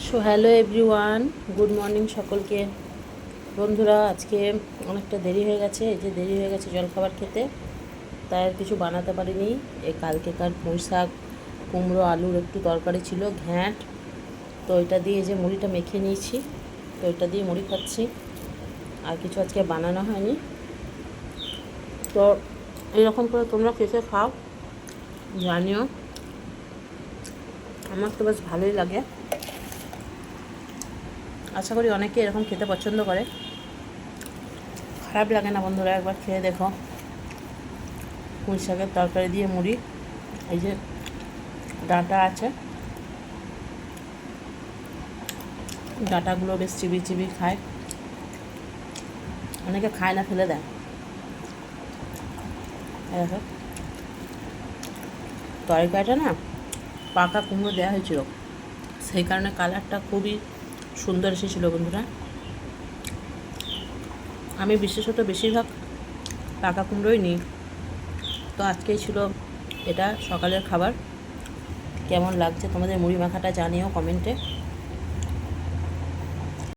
So hello everyone, good morning সকলকে। বন্ধুরা, আজকে অনেকটা দেরি হয়ে গেছে। এই যে দেরি হয়ে গেছে জলখাবার খেতে, তাই আর কিছু বানাতে পারিনি। এই কালকেকার পুঁই শাক, কুমড়ো, আলুর একটু তরকারি ছিল, ঘ্যাঁট। তো ওইটা দিয়ে যে মুড়িটা মেখে নিয়েছি, তো ওইটা দিয়ে মুড়ি খাচ্ছি। আর কিছু আজকে বানানো হয়নি। তো এইরকম করে তোমরা খেতে খাও, জানিও। আমার তো বেশ ভালোই লাগে। আশা করি অনেকে এরকম খেতে পছন্দ করে। খারাপ লাগে না বন্ধুরা, একবার খেয়ে দেখো। পুঁই শাকের তরকারি দিয়ে মুড়ি, এই যে ডাঁটা আছে, ডাঁটাগুলো বেশ চিবি চিবি খায়। অনেকে খায় না, ফেলে দেয়। দেখো, তরকারিটা না পাকা কুমড়ো দেওয়া হয়েছিল, সেই কারণে কালারটা খুবই সুন্দর এসেছিল বন্ধুরা। আমি বিশেষত বেশিরভাগ পাকা কুমড়োই নিই। তো আজকেই ছিল এটা সকালের খাবার। কেমন লাগছে তোমাদের মুড়ি মাখাটা জানিও কমেন্টে।